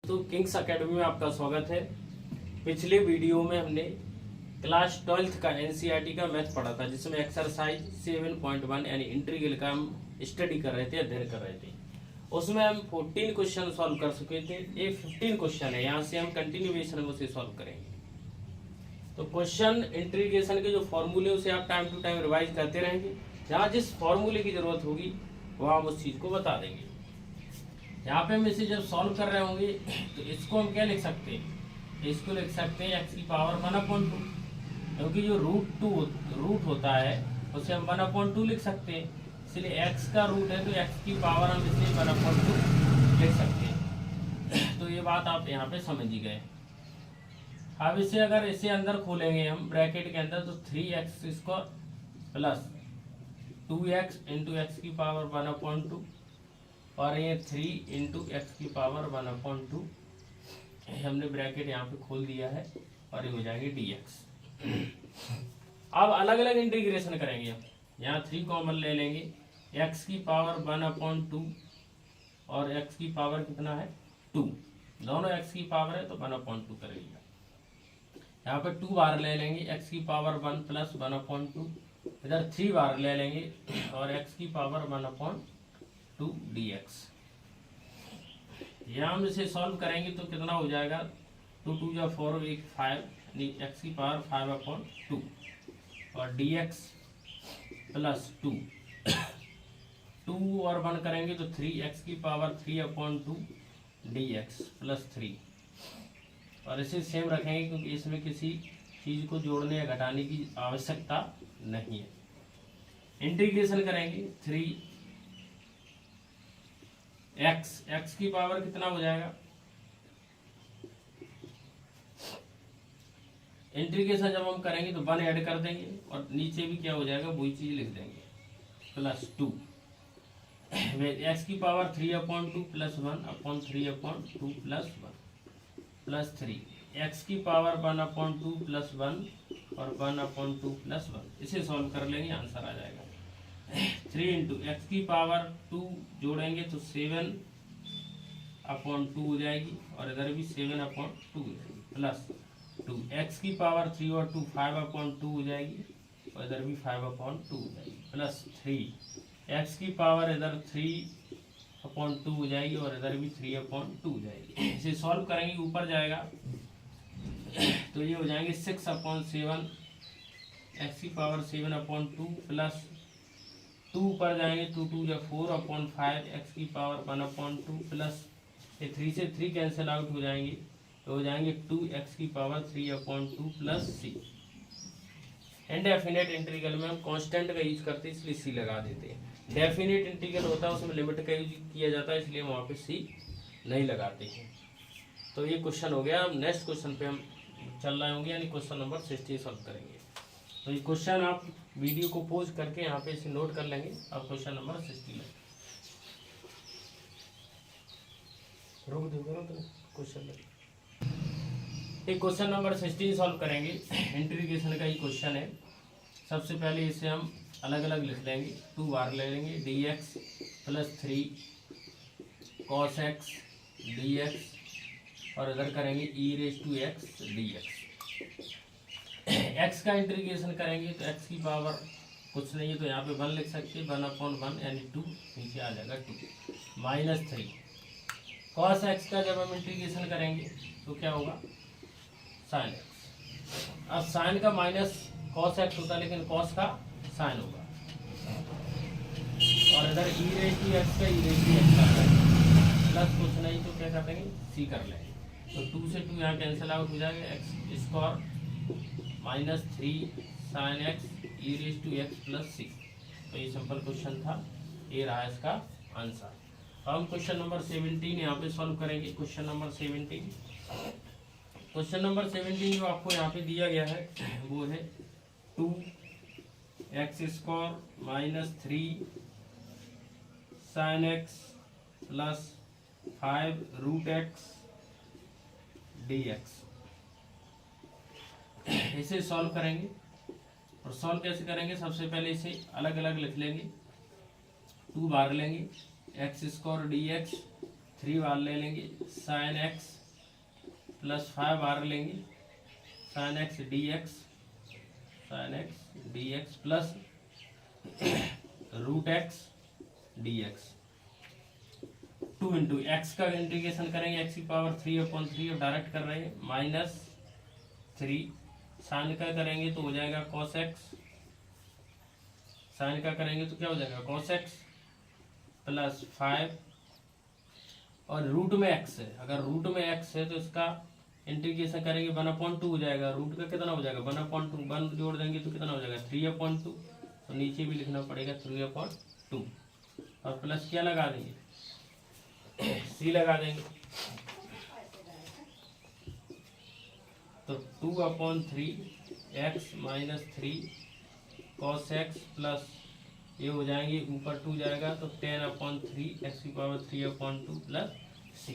तो Kings academy में आपका स्वागत है। पिछले वीडियो में हमने क्लास 12th का एनसीईआरटी का मैथ पढ़ा था, जिसमें एक्सरसाइज 7.1 यानी इंटीग्रल का हम स्टडी कर रहे थे, अध्ययन कर रहे थे। उसमें हम 14 क्वेश्चन सॉल्व कर चुके थे। ये 15 क्वेश्चन है, यहाँ से हम कंटिन्यूएशन में उसे सॉल्व करेंगे। तो क्वेश्चन इंटीग्रेशन के जो फॉर्मूले उसे आप टाइम टू टाइम रिवाइज करते रहेंगे। जहाँ जिस फॉर्मूले की जरूरत होगी वहाँ हम उस चीज़ को बता देंगे। यहाँ पे हम इसे जब सॉल्व कर रहे होंगे तो इसको हम क्या लिख सकते हैं, इसको लिख सकते हैं x की पावर 1/2, क्योंकि जो रूट होता है उसे हम 1/2 लिख सकते हैं। इसलिए x का रूट है तो x की पावर हम इसे 1/2 लिख सकते हैं। तो ये बात आप यहाँ पे समझ ही गए। अब इसे अगर इसे अंदर खोलेंगे हम ब्रैकेट के अंदर, तो 3x² plus 2x into x की पावर 1/2 और ये 3 इंटू एक्स की पावर 1/2 हमने ब्रैकेट यहाँ पे खोल दिया है और ये हो जाएंगे dx। अब अलग अलग इंटीग्रेशन करेंगे हम। यहाँ 3 कॉमन ले लेंगे, x की पावर 1/2 और x की पावर कितना है 2, दोनों x की पावर है तो 1/2 करेंगे। यहाँ पे 2 बार ले लेंगे, x की पावर 1 प्लस 1/2, इधर 3 बार ले लेंगे और x की पावर 1/2 dx। यहाँ हम इसे सॉल्व करेंगे तो कितना हो जाएगा, 2 2 या 4 1 5 एक्स की पावर 5/2 और dx प्लस 2 और 1 करेंगे तो 3x की पावर 3/2 dx प्लस 3। और इसे सेम रखेंगे क्योंकि इसमें किसी चीज़ को जोड़ने या घटाने की आवश्यकता नहीं है। इंटीग्रेशन करेंगे 3x की पावर कितना हो जाएगा, इंटीग्रेशन जब हम करेंगे तो 1 ऐड कर देंगे और नीचे भी क्या हो जाएगा वही चीज लिख देंगे, प्लस 2 x की power 3/2 plus 1/3/2 plus 1 plus 3 x की पावर 1/2 प्लस 1 और 1/2 प्लस 1। इसे सॉल्व कर लेंगे, आंसर आ जाएगा 3 इंटू एक्स की पावर 2 जोड़ेंगे तो 7/2 हो जाएगी और इधर भी 7/2 हो जाएगी, प्लस 2 एक्स की पावर 3 और 2 5/2 हो जाएगी और इधर भी 5/2 हो जाएगी, प्लस 3 एक्स की पावर इधर 3/2 हो जाएगी और इधर भी 3/2 हो जाएगी। इसे सॉल्व करेंगे, ऊपर जाएगा तो ये हो जाएंगे 6/7 एक्स की पावर 7/2 प्लस 2 पर जाएंगे 2 2 या 4/5 एक्स की पावर 1/2 प्लस ये 3 से 3 कैंसिल आउट हो जाएंगे तो हो जाएंगे 2 एक्स की power 3/2 plus c। Indefinite integral में हम कांस्टेंट का यूज करते हैं इसलिए c लगा देते हैं। डेफिनेट इंटीग्रल होता है उसमें लिमिट का यूज किया जाता है इसलिए वहाँ पे c नहीं लगाते हैं। तो ये क्वेश्चन हो गया। अब नेक्स्ट क्वेश्चन पे हम चल रहे होंगे, यानी क्वेश्चन नंबर 60 सॉल्व करेंगे। तो ये क्वेश्चन आप वीडियो को पोज करके यहाँ पे इसे नोट कर लेंगे। अब क्वेश्चन नंबर 60 में रोक दोगे ना तो क्वेश्चन एक क्वेश्चन नंबर 16 सॉल्व करेंगे। इंटीग्रेशन का ही क्वेश्चन है। सबसे पहले इसे हम अलग अलग लिख लेंगे, 2 बार ले लेंगे dx plus 3 cos x dx और इधर करेंगे e⁻x dx। x का इंटीग्रेशन करेंगे तो x की पावर कुछ नहीं है तो यहाँ पे 1 लिख सकते हैं, 1/1 यानी 2 नीचे आ जाएगा 2 माइनस 3 cos x का जब हम इंटीग्रेशन करेंगे तो क्या होगा sin x। अब sin का माइनस cos x होता है लेकिन cos का sin होगा और इधर e⁻x का प्लस कुछ नहीं तो क्या कर देंगे c कर लेंगे तो 2 से 2 यहाँ कैंसिल आउट हो जाएगा, x² minus 3 sin x e⁻x plus 6। तो ये सिंपल क्वेश्चन था, ये रहा इसका आंसर। अब हम क्वेश्चन नंबर 17 यहाँ पे सॉल्व करेंगे। क्वेश्चन नंबर 17 जो आपको यहाँ पे दिया गया है वो है 2x² minus 3 sin x plus 5√x dx। इसे सॉल्व करेंगे और सॉल्व कैसे करेंगे, सबसे पहले इसे अलग अलग लिख लेंगे, 2 बार लेंगे x² dx 3 बार ले लेंगे साइन एक्स प्लस 5 बार लेंगे sine x d x plus root x d x 2 into x का इंटीग्रेशन करेंगे एक्स की पावर 3/3 अब डायरेक्ट कर रहे हैं -3 साइन का करेंगे तो हो जाएगा कॉस एक्स साइन का करेंगे तो क्या हो जाएगा कॉस एक्स प्लस 5 और रूट में एक्स है अगर रूट में एक्स है तो इसका इंटीग्रेशन करेंगे 1/2 हो जाएगा रूट का कितना हो जाएगा 1/2 1 जोड़ देंगे तो कितना हो जाएगा 3/2 तो नीचे भी लिखना पड़ेगा 3/2 और प्लस क्या लगा देंगे सी लगा देंगे तो 2/3 एक्स -3 कॉस एक्स प्लस ये हो जाएंगे ऊपर 2 जाएगा तो 10/3 एक्स की पावर 3/2 प्लस सी।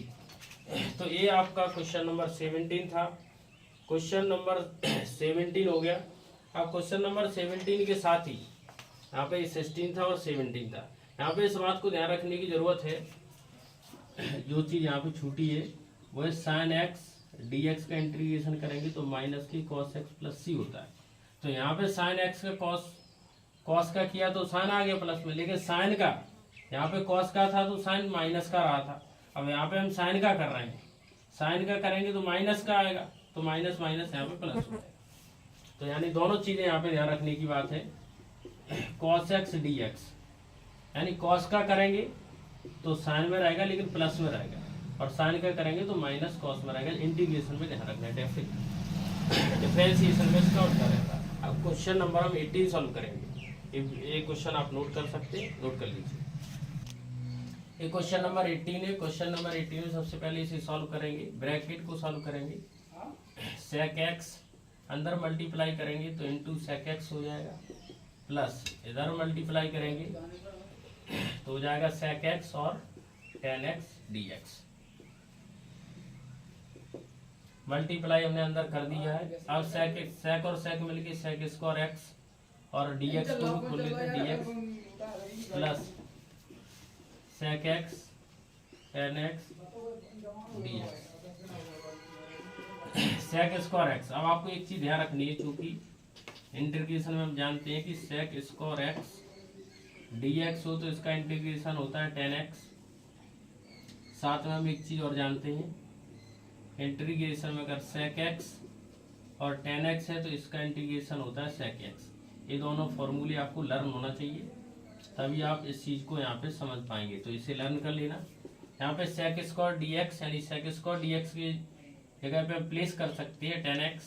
तो ये आपका क्वेश्चन नंबर 17 था। क्वेश्चन नंबर 17 हो गया। अब क्वेश्चन नंबर 17 के साथ ही यहाँ पे 16 था और 17 था। यहाँ पे इस बात को ध्यान रखने की जरूरत है जो चीज़ यहाँ पे छूटी है वो है साइन एक्स डी एक्स का इंटीग्रेशन करेंगे तो माइनस की कॉस एक्स प्लस सी होता है। तो यहाँ पे साइन एक्स का कॉस का किया तो साइन आ गया प्लस में, लेकिन साइन का यहाँ पे कॉस का था तो साइन माइनस का रहा था। अब यहाँ पे हम साइन का कर रहे हैं, साइन का करेंगे तो माइनस का आएगा तो माइनस माइनस यहाँ पे प्लस हो जाएगा। तो यानी दोनों चीजें यहाँ पे ध्यान रखने की बात है। कॉस एक्स डी एक्स यानी कॉस का करेंगे तो साइन में रहेगा लेकिन प्लस में रहेगा और साइन का करेंगे तो माइनस कॉस में रहेगा। इंटीग्रेशन में ध्यान रखना है, डिफरेंशिएशन में इसका उल्टा रहता है। अब क्वेश्चन नंबर हम 18 सॉल्व करेंगे। ये क्वेश्चन आप नोट कर सकते हैं, नोट कर लीजिए। ये क्वेश्चन नंबर 18 है। क्वेश्चन नंबर 18 में सबसे पहले इसे सॉल्व करेंगे, ब्रैकेट को सॉल्व करेंगे। सेक एक्स अंदर मल्टीप्लाई करेंगे तो इंटू सेक एक्स हो जाएगा प्लस इधर मल्टीप्लाई करेंगे तो हो जाएगा सेक एक्स और ten x d x. Multiply हमने अंदर कर दिया है। अब सेक और सेक मिलके सेक स्क्वायर एक्स और डी एक्स को खोल लेते हैं d x plus sec x tan x d x sec square x. अब आपको एक चीज ध्यान रखनी है, चूंकि इंटीग्रेशन में हम जानते हैं कि sec square x d x हो तो इसका इंटीग्रेशन होता है 10x। साथ में हम एक चीज और जानते हैं, इंटीग्रेशन में अगर सेक एक्स और 10x है तो इसका इंटीग्रेशन होता है सेक एक्स। ये दोनों फॉर्मूले आपको लर्न होना चाहिए, तभी आप इस चीज को यहाँ पे समझ पाएंगे। तो इसे लर्न कर लेना। यहाँ पे सेक स्क्वायर डी एक्स यानी सेक स्क्वायर डी एक्स की जगह पे हम प्लेस कर सकते हैं 10x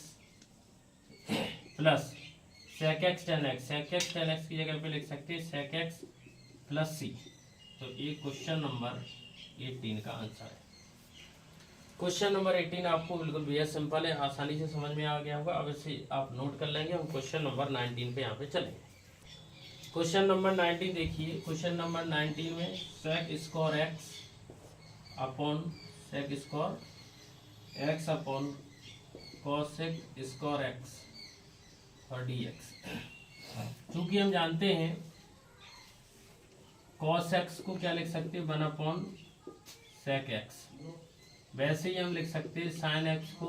प्लस sec x 10x। Sec x 10x की जगह पे लिख सकते हैं सेक एक्स प्लस सी। तो ये क्वेश्चन नंबर 18 का आंसर है। क्वेश्चन नंबर 18 आपको बिल्कुल बेहद सिंपल है, आसानी से समझ में आ गया होगा। अब इसे आप नोट कर लेंगे। हम क्वेश्चन नंबर 19 पे यहाँ पे चलेंगे। क्वेश्चन नंबर 19 देखिए। क्वेश्चन नंबर 19 में sec square x upon sec square x upon cosec square x और डी एक्स। चूंकि हम जानते हैं कॉस एक्स को क्या लिख सकते हैं 1 सेक एक्स, वैसे ही हम लिख सकते हैं साइन एक्स को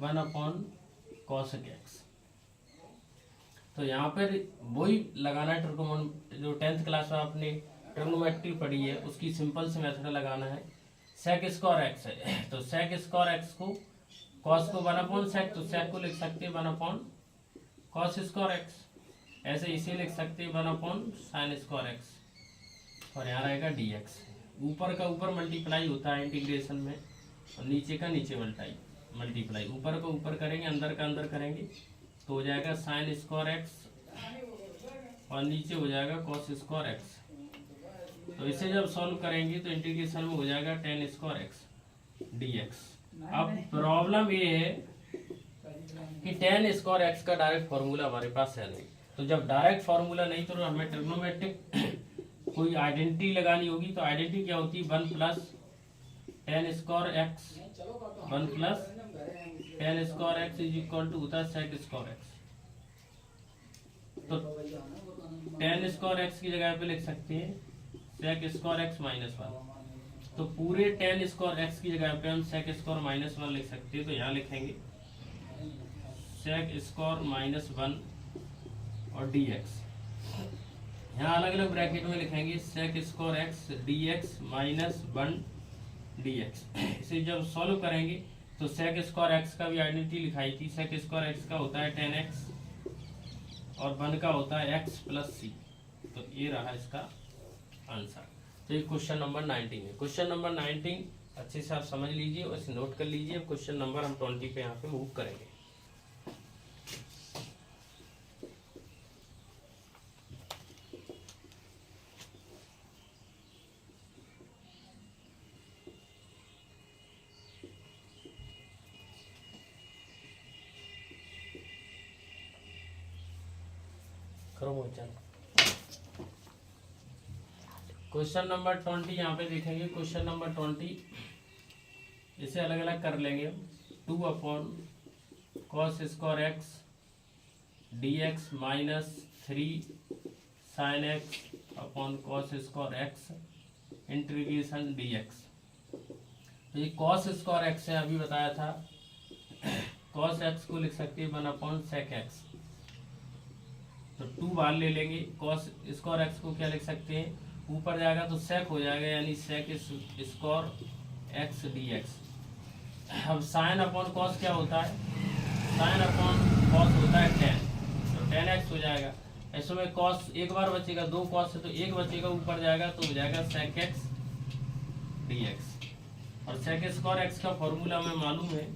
1 कॉसेक एक्स। तो यहाँ पर वही लगाना है जो 10th क्लास में आपने ट्रिग्नोमेट्री पढ़ी है उसकी सिंपल से मेथड लगाना है। सेक स्क्वायर एक्स है तो सेक स्क्वायर एक्स को कॉस को 1 सेक तो सेक को लिख सकते हैं 1 कॉस स्क्वायर एक्स। ऐसे इसे लिख सकते हैं 1 साइन स्क्वायर एक्स और यहाँ रहेगा डी एक्स। ऊपर का ऊपर मल्टीप्लाई होता है इंटीग्रेशन में और नीचे का नीचे मल्टीप्लाई। ऊपर का ऊपर करेंगे अंदर का अंदर करेंगे तो हो जाएगा साइन स्क्वायर एक्स और नीचे हो जाएगा कॉस स्क्वायर एक्स। तो इसे जब सॉल्व करेंगे तो इंटीग्रेशन में हो जाएगा 10 स्क्वायर एक्स डी एक्स। अब प्रॉब्लम ये है कि 10 स्क्वायर एक्स का डायरेक्ट फार्मूला हमारे पास है नहीं। तो जब डायरेक्ट फार्मूला नहीं तो हमें ट्रिग्नोमेट्रिक कोई आइडेंटिटी लगानी होगी। तो आइडेंटिटी क्या होती है 1 plus 10 square x 1 plus 10 square x is equal to होता है सेक स्क्वायर एक्स। तो 10 स्क्वायर एक्स की जगह पे लिख सकते हैं सेक स्क्वायर एक्स -1 तो पूरे टेन स्क्वायर एक्स की जगह पे हम सेक स्क्वायर -1 लिख सकते हैं। तो यहाँ लिखेंगे सेक स्क्वायर -1 और डी एक्स। यहाँ अलग अलग ब्रैकेट में लिखेंगे sec square x d x -1 d x. इसे जब सॉल्व करेंगे तो सेक स्क्वायर एक्स का भी आइडेंटिटी लिखाई थी। सेक स्क्वायर एक्स का होता है 10x और 1 का होता है x + c। तो ये रहा इसका आंसर। तो ये क्वेश्चन नंबर 19 है। क्वेश्चन नंबर 19 अच्छे से आप समझ लीजिए और इसे नोट कर लीजिए। क्वेश्चन नंबर हम 20 पे यहाँ पे मूव करेंगे। क्वेश्चन नंबर 20 यहाँ पे देखेंगे। क्वेश्चन नंबर 20 इसे अलग अलग कर लेंगे। 2/cos square x d x -3 sin x/cos square x integration D x. तो ये cos स्क्वायर एक्स है, अभी बताया था। cos x को लिख सकते हैं 1/sec x। तो 2 बार ले लेंगे। cos स्क्वायर एक्स को क्या लिख सकते हैं, ऊपर जाएगा तो sec हो जाएगा, यानी sec square x d x. अब sin/cos क्या होता है, sin/cos होता है 10, तो 10x हो जाएगा। ऐसे में cos एक बार बचेगा, 2 cos है तो एक बचेगा, ऊपर जाएगा तो हो जाएगा sec x dx। और sec स्क्वायर एक्स का फॉर्मूला हमें मालूम है,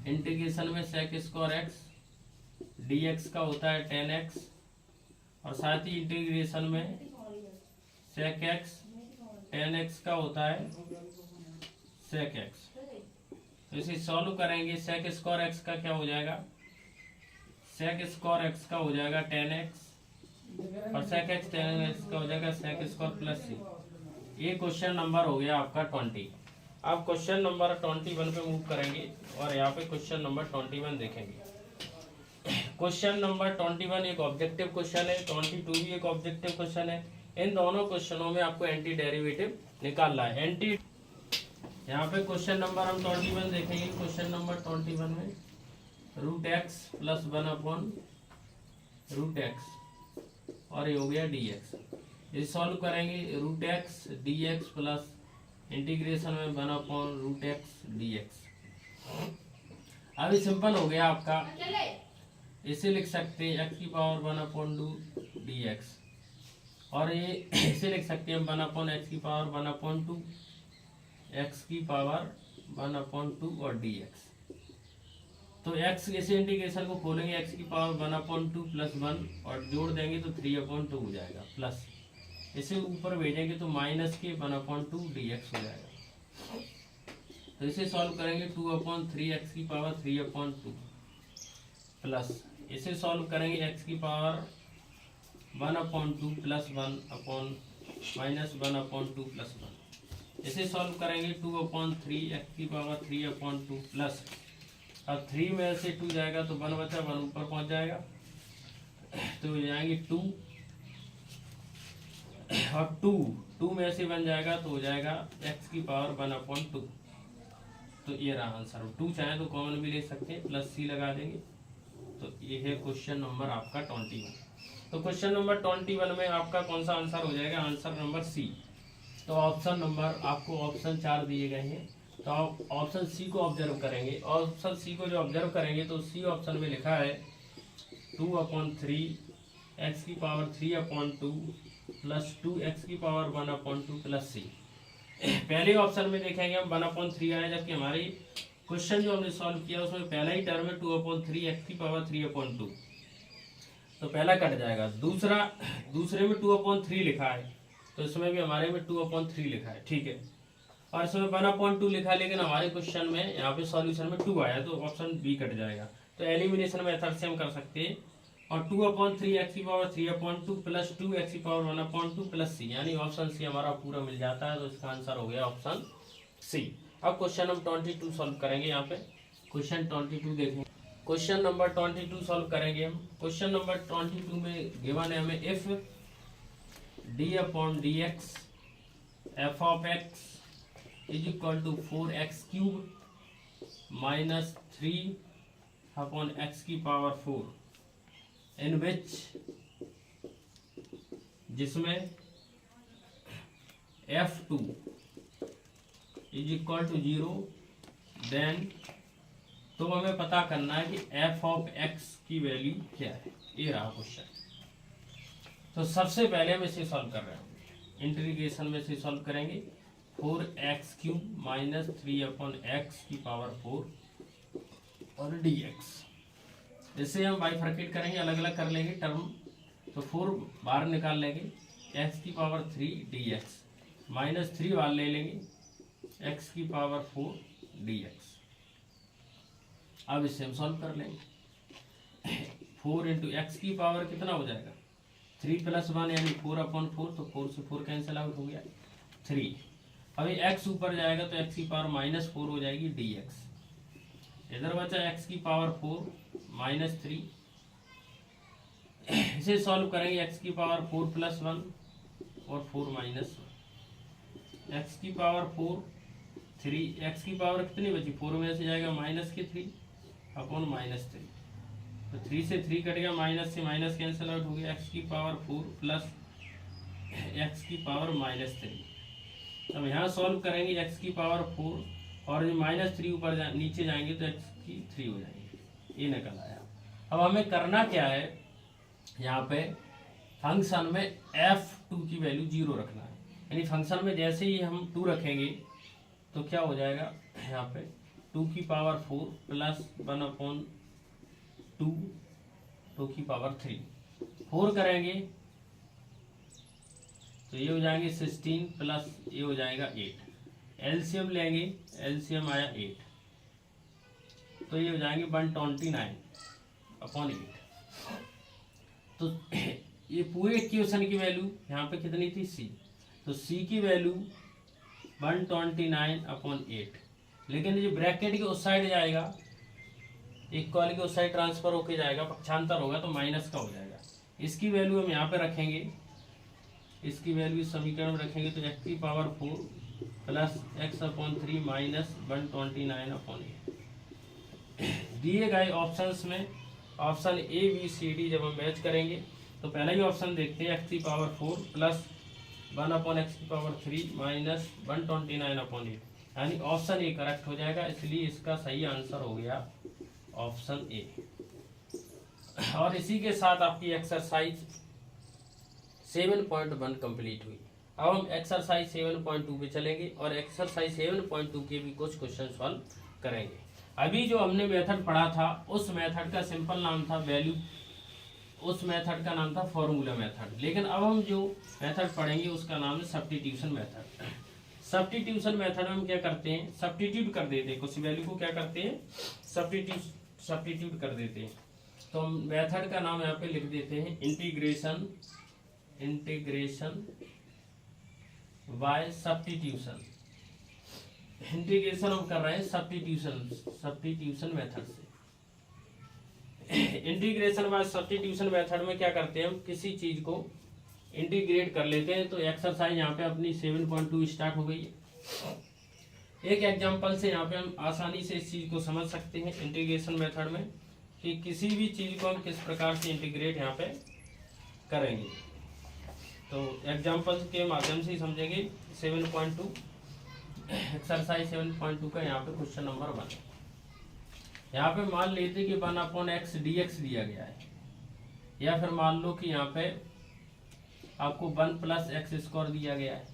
इंटीग्रेशन में sec स्क्वायर एक्स dx का होता है 10x और साथ ही इंटीग्रेशन में sec x 10x का होता है sec x। तो इसे सॉल्व करेंगे। sec स्क्वायर x का क्या हो जाएगा, sec स्क्वायर x का हो जाएगा 10x और sec x 10x का हो जाएगा sec स्क्वायर + c। ये क्वेश्चन नंबर हो गया आपका 20। अब क्वेश्चन नंबर 21 पे मूव करेंगे और यहाँ पे क्वेश्चन नंबर 21 देखेंगे। क्वेश्चन नंबर 21 एक ऑब्जेक्टिव क्वेश्चन है, 22 भी एक ऑब्जेक्टिव क्वेश्चन है। इन दोनों क्वेश्चनों में आपको एंटी डेरिवेटिव निकालना है। एंटी यहाँ पे क्वेश्चन नंबर हम 21 देखेंगे। क्वेश्चन नंबर 21 में √x + 1/√x और ये हो गया dx। ये सॉल्व करेंगे। √x dx प्लस इंटीग्रेशन में 1/√x dx। अभी सिंपल हो गया आपका। इसे लिख सकते हैं x⁻1/2 dx और ये इसे लिख सकते हैं 1/x⁻1/2 x⁻1/2 और dx। तो x इसे इंटीग्रेशन को खोलेंगे x⁻1/2 + 1 और जोड़ देंगे तो 3/2 हो जाएगा, प्लस इसे ऊपर भेजेंगे तो -1/2 dx हो जाएगा। तो इसे सॉल्व करेंगे 2/3 x⁻3/2 प्लस इसे सॉल्व करेंगे x⁻1/2 + 1/-1/2 + 1। इसे सॉल्व करेंगे 2/3 x⁻3/2 प्लस, अब 3 में से 2 जाएगा तो 1 बचा, 1 ऊपर पहुंच जाएगा तो हो जाएंगे 2 और 2 में से 1 जाएगा तो हो जाएगा x⁻1/2। तो ये रहा आंसर। 2 चाहे तो कॉमन भी ले सकते हैं, प्लस c लगा देंगे। तो ये है क्वेश्चन नंबर आपका 21। तो क्वेश्चन नंबर 21 में आपका कौन सा आंसर हो जाएगा, आंसर नंबर सी। तो ऑप्शन नंबर आपको ऑप्शन 4 दिए गए हैं, तो आप ऑप्शन सी को ऑब्जर्व करेंगे। ऑप्शन सी को जो ऑब्जर्व करेंगे तो सी ऑप्शन में लिखा है 2/3 x⁻3/2 + 2 x⁻1/2 + c। पहले ऑप्शन में देखेंगे हम 1/3 आया, जबकि हमारी क्वेश्चन जो हमने सॉल्व किया उसमें पहला ही टर्म है 2/3 x⁻3/2, तो पहला कट जाएगा। दूसरे में 2/3 लिखा है तो इसमें भी हमारे में 2/3 लिखा है, ठीक है। और इसमें 1/2 लिखा है, लेकिन हमारे क्वेश्चन में यहाँ पे सॉल्यूशन में 2 आया तो ऑप्शन बी कट जाएगा। तो एलिमिनेशन मेथड से हम कर सकते हैं। और 2/3 x⁻3/2 + 2 x⁻1/2 + c, यानी ऑप्शन सी हमारा पूरा मिल जाता है। तो इसका आंसर हो गया ऑप्शन सी। अब क्वेश्चन नंबर 22 सॉल्व करेंगे। यहाँ पे क्वेश्चन 22 देखेंगे। क्वेश्चन नंबर 22 सॉल्व करेंगे हम। क्वेश्चन नंबर 22 में गिवन है हमें if d/dx f of x is equal to 4x³ minus 3 upon x की पावर 4 इन विच, जिसमें f2 is equal to 0, then तो हमें पता करना है कि f ऑफ x की वैल्यू क्या है। ये रहा क्वेश्चन। तो सबसे पहले हम इसे सॉल्व कर रहे हैं, इंटीग्रेशन में से सॉल्व करेंगे। 4x³ माइनस 3 अपॉन एक्स की पावर 4 और dx। इसे हम बाइफरकेट करेंगे, अलग अलग कर लेंगे टर्म। तो 4 बाहर निकाल लेंगे, x की पावर 3 dx माइनस 3 बाहर ले लेंगे, x की पावर 4 dx। अब इसे हम सॉल्व कर लेंगे। 4 इंटू एक्स की पावर कितना हो जाएगा, 3 + 1 यानी 4/4, तो 4 से 4 कैंसिल आउट हो गया 3। अभी x ऊपर जाएगा तो x की पावर -4 हो जाएगी dx। इधर बचा x की पावर 4 माइनस 3। इसे सॉल्व करेंगे, x की पावर 4 + 1 और 4 - 1, x की पावर 4 3, x की पावर कितनी बची, 4 में से जाएगा -3 अपॉन -3, तो 3 से 3 कट गया, माइनस से माइनस कैंसिल आउट हो गया, x की पावर 4 प्लस x की पावर -3। अब यहाँ सॉल्व करेंगे, x की पावर 4 और -3 ऊपर नीचे जाएंगे तो x की 3 हो जाएंगे। ये निकल आया। अब हमें करना क्या है, यहाँ पे फंक्शन में f2 की वैल्यू 0 रखना है। यानी फंक्शन में जैसे ही हम 2 रखेंगे तो क्या हो जाएगा, यहाँ पे 2 की पावर 4 प्लस 1/2 2 की पावर 3। 4 करेंगे तो ये हो जाएंगे 16 प्लस ये हो जाएगा 8। एलसीएम लेंगे, एलसीएम आया 8, तो ये हो जाएंगे 129/8। तो ये पूरे इक्वेशन की वैल्यू यहाँ पे कितनी थी, c, तो c की वैल्यू 129/8। लेकिन ये ब्रैकेट के उस साइड जाएगा, इक्वल के उस साइड ट्रांसफर होके जाएगा, पक्षांतर होगा तो माइनस का हो जाएगा। इसकी वैल्यू हम यहाँ पे रखेंगे, इसकी वैल्यू समीकरण में रखेंगे तो x की पावर 4 प्लस x/3 माइनस 129/8। दिए गए ऑप्शंस में option A B C D जब हम मैच करेंगे तो पहला ही ऑप्शन देखते हैं, x की पावर 4 प्लस 1/x की पावर 3 माइनस 129/8, यानी ऑप्शन ए करेक्ट हो जाएगा। इसलिए इसका सही आंसर हो गया ऑप्शन ए। और इसी के साथ आपकी एक्सरसाइज 7.1 कंप्लीट हुई। अब हम एक्सरसाइज 7.2 पे चलेंगे और एक्सरसाइज 7.2 के भी कुछ क्वेश्चन सॉल्व करेंगे। अभी जो हमने मेथड पढ़ा था उस मेथड का सिंपल नाम था वैल्यू, उस मेथड का नाम था फॉर्मूला मेथड। लेकिन अब हम जो मेथड पढ़ेंगे उसका नाम है सब्स्टिट्यूशन मेथड। सब्स्टिट्यूशन मेथड में हम क्या करते हैं, सब्स्टिट्यूट कर देते हैं, कुछ वैल्यू को क्या करते हैं, सब्स्टिट्यूट कर देते हैं। तो हम मेथड का नाम यहाँ पे लिख देते हैं इंटीग्रेशन बाय सब्स्टिट्यूशन। इंटीग्रेशन हम कर रहे हैं सब्स्टिट्यूशन मेथड से। इंटीग्रेशन बाय सब्स्टिट्यूशन मेथड में क्या करते हैं, हम किसी चीज को इंटीग्रेट कर लेते हैं। तो एक्सरसाइज यहाँ पे अपनी 7.2 स्टार्ट हो गई है। एक एग्जांपल से यहाँ पे हम आसानी से इस चीज को समझ सकते हैं इंटीग्रेशन मेथड में कि किसी भी चीज को हम किस प्रकार से इंटीग्रेट यहाँ पे करेंगे। तो एग्जांपल के माध्यम से ही समझेंगे। 7.2 एक्सरसाइज 7.2 का यहाँ पे क्वेश्चन नंबर 1। यहाँ पे मान लेते कि 1/x dx दिया गया है, या फिर मान लो कि यहाँ पे आपको 1 + x² दिया गया है।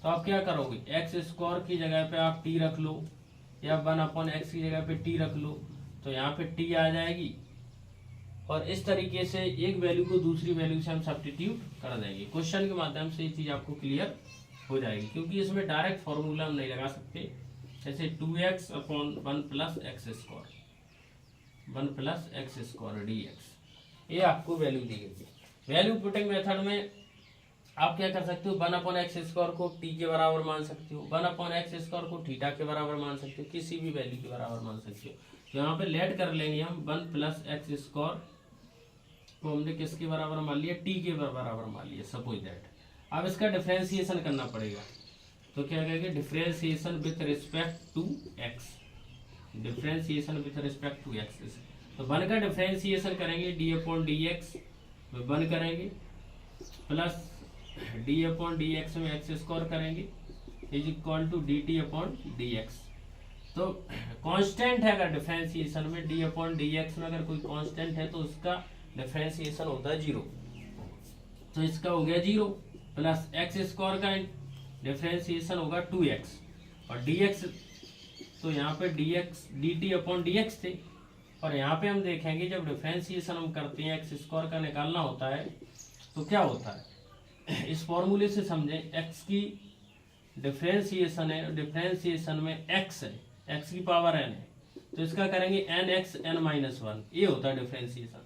तो आप क्या करोगे, x² की जगह पे आप t रख लो, या 1/x की जगह पे t रख लो, तो यहाँ पे t आ जाएगी। और इस तरीके से एक वैल्यू को दूसरी वैल्यू से हम सब्स्टिट्यूट कर देंगे। क्वेश्चन के माध्यम से ये चीज़ आपको क्लियर हो जाएगी, क्योंकि इसमें डायरेक्ट फॉर्मूला हम नहीं लगा सकते। जैसे 2x/1 + x², 1 + x² dx, ये आपको वैल्यू दी गई है। वैल्यू पुटिंग मेथड में आप क्या कर सकते हो, 1/x² को t के बराबर मान सकते हो, 1/x² को थीटा के बराबर मान सकते हो, किसी भी वैल्यू के बराबर मान सकते हो। तो यहाँ पे लेट कर लेंगे हम 1 + x² को हमने किसके बराबर मान लिया, t के बराबर मान लिया, सपोज दैट। अब इसका डिफरेंशिएशन करना पड़ेगा। तो क्या कहेंगे, differentiation with respect to x, differentiation with respect to x. तो 1 का डिफरेंशिएशन करेंगे डी अपॉन डी एक्स में 1 करेंगे, plus d upon d x में एक्स स्क्वायर करेंगे is equal to d t upon d x. तो कांस्टेंट है अगर डिफरेंशिएशन में डी अपॉन डी एक्स में अगर कोई कांस्टेंट है तो उसका डिफरेंशिएशन होता है 0, तो इसका हो गया 0, प्लस एक्स स्क्वायर का डिफरेंशिएशन होगा 2x और dx, तो यहाँ पे dx dt अपॉन dx थे, और यहाँ पे हम देखेंगे जब डिफरेंशिएशन हम करते हैं एक्स स्क्वायर का निकालना होता है तो क्या होता है, इस फॉर्मूले से समझें, x की डिफरेंशिएशन है, डिफरेंशिएशन में x है, x की पावर n है, तो इसका करेंगे nx n माइनस 1, ये होता है डिफरेंशिएशन।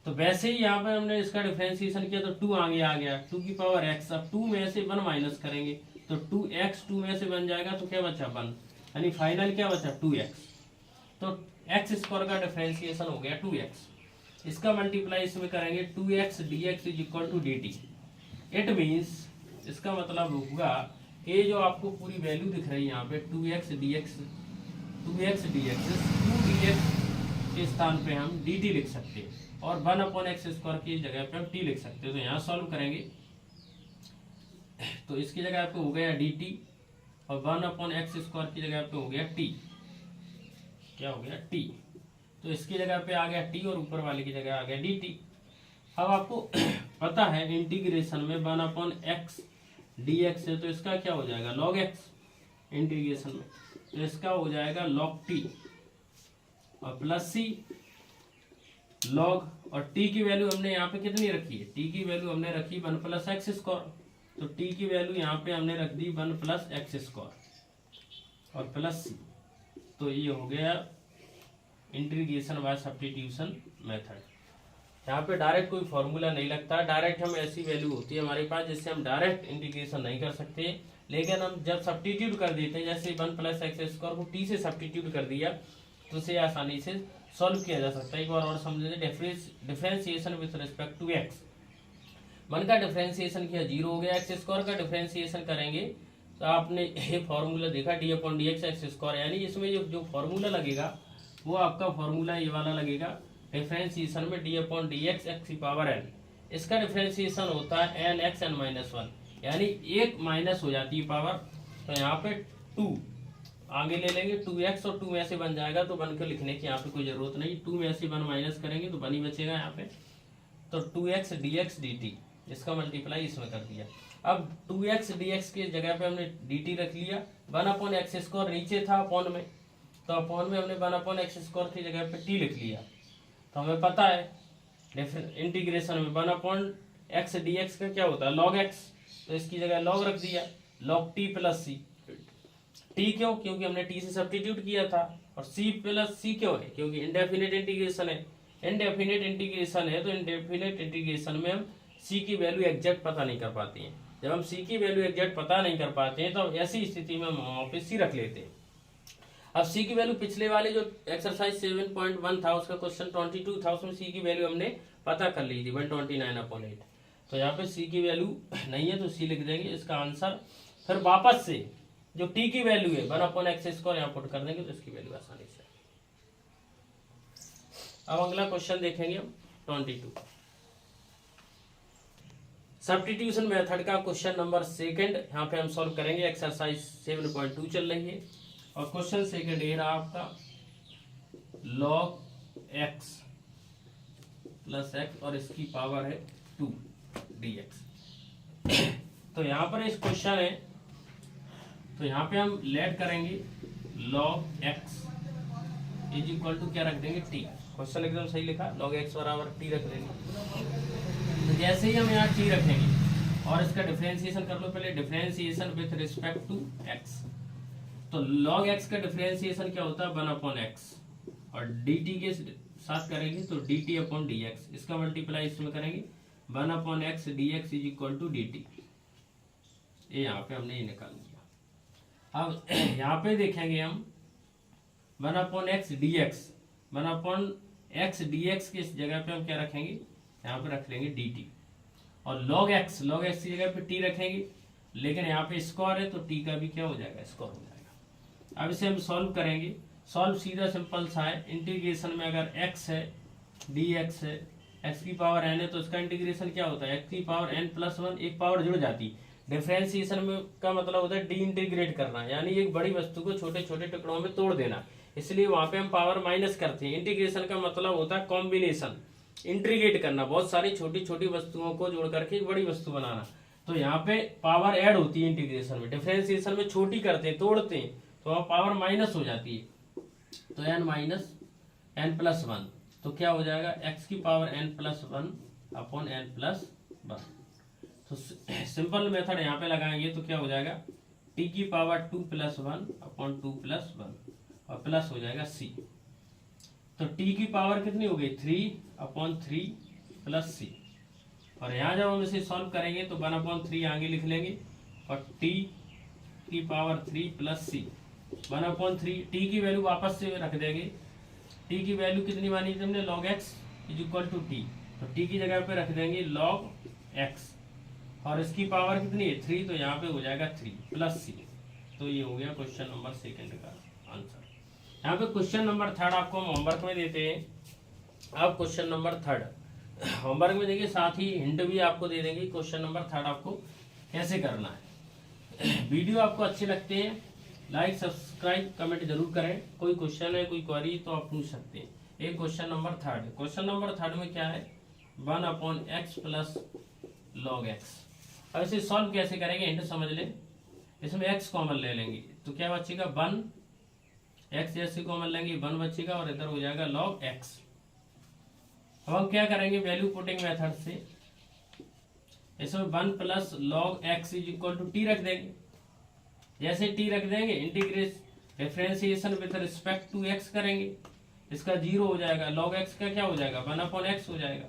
तो वैसे ही यहाँ पे हमने इसका डिफरेंशिएशन किया तो 2 आगे आ गया, 2 की पावर x, अब 2 में से 1 माइनस करेंगे तो 2x 2 में से बन जाएगा, तो क्या बचा 1, यानी फाइनल क्या बचा 2x, तो एक्स स्क्वायर का डिफरेंशिएशन हो गया 2x। इसका मल्टीप्लाई इसमें करेंगे 2x dx is equal to dt। It means इसका मतलब होगा ये जो आपको पूरी वैल्यू दिख रही है यहाँ पे 2x dx 2x dx के स्थान पे हम dt लिख सकते हैं और 1 अपॉन एक्स स्क्वायर की जगह पे हम t लिख सकते हैं। तो यहाँ सॉल्व करेंगे तो इसकी जगह पे हो गया dt और 1 अपॉन एक्स स्क्वायर की जगह पे हो गया t, क्या हो गया t, तो इसकी जगह पे आ गया t और ऊपर वाले की जगह आ गया dt। अब आपको पता है इंटीग्रेशन में 1 अपॉन एक्स dx है, तो इसका क्या हो जाएगा log x इंटीग्रेशन में, तो इसका हो जाएगा log t और प्लस c log, और t की वैल्यू हमने यहाँ पे कितनी रखी है, t की वैल्यू हमने रखी 1 प्लस एक्स स्क्वायर, तो t की वैल्यू यहाँ पे हमने रख दी 1 प्लस एक्स स्क्वायर और प्लस c, तो ये हो गया इंटीग्रेशन बाय सब्स्टिट्यूशन मेथड। यहाँ पे डायरेक्ट कोई फॉर्मूला नहीं लगता, डायरेक्ट हम ऐसी वैल्यू होती है हमारे पास जिससे हम डायरेक्ट इंटीग्रेशन नहीं कर सकते, लेकिन हम जब सब्स्टिट्यूट कर देते हैं, जैसे 1 प्लस एक्स स्क्वायर को t से सब्स्टिट्यूट कर दिया तो उसे आसानी से सॉल्व किया जा सकता है। एक बार और समझे, differentiation with respect to x, 1 का डिफरेंशिएशन किया 0 हो गया, एक्स स्क्वायर का डिफरेंशिएशन करेंगे तो आपने ये फॉर्मूला देखा D upon d x x square, यानी इसमें जो फॉर्मूला लगेगा वो आपका फॉर्मूला ये वाला लगेगा डिफरेंशिएशन में D upon d x x की पावर n, इसका डिफरेंशिएशन होता है n x n माइनस 1, यानी 1 माइनस हो जाती है पावर, तो यहाँ पे 2 आगे ले लेंगे 2x और 2 में से बन जाएगा, तो 1 को लिखने की यहाँ पे कोई जरूरत नहीं, 2 में से 1 माइनस करेंगे तो 1 ही बचेगा यहाँ पे, तो 2x dx dt, इसका मल्टीप्लाई इसमें कर दिया। अब 2x dx की जगह पे हमने dt रख लिया, 1 अपॉन एक्स स्क्वायर नीचे था अपॉन में, तो अपॉन में हमने 1 अपॉन एक्स स्क्वायर की जगह पे t लिख लिया, तो हमें पता है इंटीग्रेशन में 1 अपॉन एक्स dx का क्या होता है log x, तो इसकी जगह log रख दिया log t plus c, t क्यों, क्योंकि हमने t से सब्स्टिट्यूट किया था, और c प्लस c क्यों है, क्योंकि इंडेफिनिट इंटीग्रेशन है, इंडेफिनिट इंटीग्रेशन है, तो इंडेफिनिट इंटीग्रेशन में हम c की वैल्यू एग्जैक्ट पता नहीं कर पाते हैं, जब हम c की वैल्यू एग्जैक्ट पता नहीं कर पाते हैं तो ऐसी स्थिति में हम वहाँ पे c रख लेते हैं। अब c की वैल्यू पिछले वाले जो एक्सरसाइज 7.1 था उसका क्वेश्चन 22 था, उसमें c की वैल्यू हमने पता कर ली थी 129/8, तो यहाँ पे c की वैल्यू नहीं है तो c लिख देंगे इसका आंसर। फिर वापस से जो t की वैल्यू है 1 अपॉन एक्स स्क्वायर यहाँ पुट कर देंगे तो इसकी वैल्यू आसानी से। अब अगला क्वेश्चन देखेंगे हम 22, सब्स्टिट्यूशन मेथड का क्वेश्चन नंबर 2 यहाँ पे हम सॉल्व करेंगे, एक्सरसाइज 7.2 चल रही है और क्वेश्चन 2 ये रहा आपका log x प्लस x और इसकी पावर है 2 dx। तो यहाँ पर इस क्वेश्चन है, तो यहाँ पे हम लेट करेंगे log x is equal to क्या रख देंगे t, क्वेश्चन एकदम सही लिखा, log x बराबर t रख देंगे। तो जैसे ही हम यहाँ t रखेंगे और इसका डिफरेंशिएशन कर लो पहले, differentiation with respect to x, तो log x का डिफरेंशिएशन क्या होता है 1 अपॉन x, और dt के साथ करेंगे तो dt अपॉन dx, इसका मल्टीप्लाई इसमें करेंगे 1 upon x dx is equal to dt, ये यहाँ पे हमने ये निकाल लिया। अब यहाँ पे देखेंगे हम 1 upon x d x, 1 upon x d x की जगह पे हम क्या रखेंगे, यहाँ पे रख लेंगे dt, और log x की जगह पे t रखेंगे, लेकिन यहाँ पे स्क्वायर है तो टी का भी क्या हो जाएगा, स्क्वायर हो जाएगा। अब इसे हम सॉल्व करेंगे। सॉल्व सीधा सिंपल सा है, इंटीग्रेशन में अगर x है dx है, x की पावर n है तो इसका इंटीग्रेशन क्या होता है, x की पावर n+1, एक पावर जुड़ जाती। डिफरेंशिएशन में का मतलब होता है डी इंटीग्रेट करना, यानी एक बड़ी वस्तु को छोटे छोटे टुकड़ों में तोड़ देना, इसलिए वहां पे हम पावर माइनस करते हैं। इंटीग्रेशन का मतलब होता है कॉम्बिनेशन, इंटीग्रेट करना, बहुत सारी छोटी छोटी वस्तुओं को जोड़ करके एक बड़ी वस्तु बनाना। तो यहाँ पे पावर ऐड होती है इंटीग्रेशन में। डिफरेंशिएशन में छोटी करते हैं, तोड़ते हैं, तो वहां पावर माइनस हो जाती है। तो n-n+1 तो क्या हो जाएगा, x की पावर n+1 अपॉन n+1। तो सिंपल मेथड यहाँ पे लगाएंगे तो क्या हो जाएगा, t की पावर 2+1 अपॉन 2+1 और प्लस हो जाएगा c। तो t की पावर कितनी हो गई, 3/3 प्लस c। और यहाँ जब हम इसे सॉल्व करेंगे तो 1/3 आगे लिख लेंगे और t की पावर 3 प्लस c 1/3। t की वैल्यू वापस से रख देंगे। t की वैल्यू कितनी मानी थी हमने, log x equal to t, तो t की जगह पे रख देंगे log x और इसकी पावर कितनी है 3, तो यहाँ पे हो जाएगा 3 प्लस c। तो ये हो गया क्वेश्चन नंबर 2 का आंसर। यहाँ पे क्वेश्चन नंबर 3 आपको हम होमवर्क में देते हैं। अब क्वेश्चन नंबर 3 होमवर्क में देखिए, साथ ही हिंट भी आपको दे देंगे क्वेश्चन नंबर 3 आपको कैसे करना है। वीडियो आपको अच्छे लगते हैं, लाइक सब्सक्राइब कमेंट जरूर करें। कोई क्वेश्चन है, कोई क्वेरी तो आप पूछ सकते हैं। एक क्वेश्चन नंबर 3, क्वेश्चन नंबर 3 में क्या है, 1/x प्लस log x। अब इसे सॉल्व कैसे करेंगे, हिंट समझ लें। इसमें x कॉमन ले लेंगे तो क्या बचेगा 1, x जैसे कॉमन लेंगे 1 बचेगा और इधर हो जाएगा log x। अब हम क्या करेंगे, वैल्यू पुटिंग मेथड से इसमें 1 plus log x equal to T रख देंगे। जैसे टी रख देंगे, differentiation with respect to x करेंगे, इसका 0 हो जाएगा, log x का क्या हो जाएगा 1/x हो जाएगा,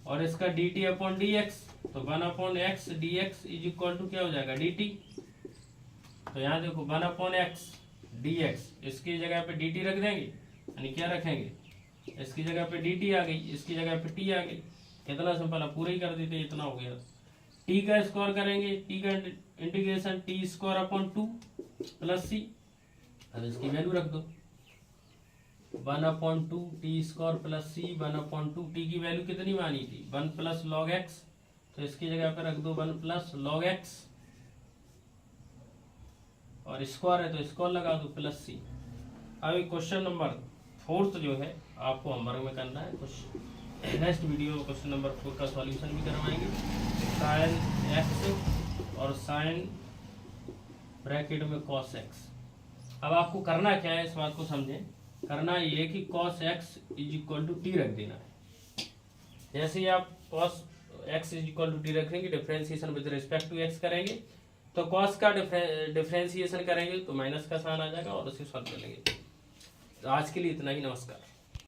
और इसका dt अपॉन dx, तो 1/x dx is equal to क्या हो जाएगा dt। तो यहाँ देखो 1/x dx, इसकी जगह पे dt रख देंगे, यानी क्या रखेंगे, इसकी जगह पे dt आ गई, इसकी जगह पे t आ गई। कितना सिंपल है, पूरा ही कर देते, इतना हो गया। t का स्क्वायर करेंगे, t का integration t² upon 2 plus c। अब इसकी वैल्यू रख दो 1/2 t² प्लस c 1/2। t की वैल्यू कितनी मानी थी 1 प्लस log x, तो इसकी जगह पे रख दो 1 प्लस log x और स्क्वायर है तो स्क्वायर लगा दो प्लस c। अब क्वेश्चन नंबर 4 जो है आपको होमवर्क में करना है। कुछ नेक्स्ट वीडियो में क्वेश्चन नंबर 4 का सॉल्यूशन भी करवाएंगे। साइन x और साइन ब्रैकेट में cos x। अब आपको करना क्या है, इस बात को समझें। करना ये है कि cos x is equal to T रख देना है। जैसे ही आप cos x is equal to T रखेंगे, differentiation with respect to x करेंगे, तो cos का डिफरेंशिएशन करेंगे तो माइनस का साइन आ जाएगा और उसे सॉल्व कर लेंगे। तो आज के लिए इतना ही, नमस्कार।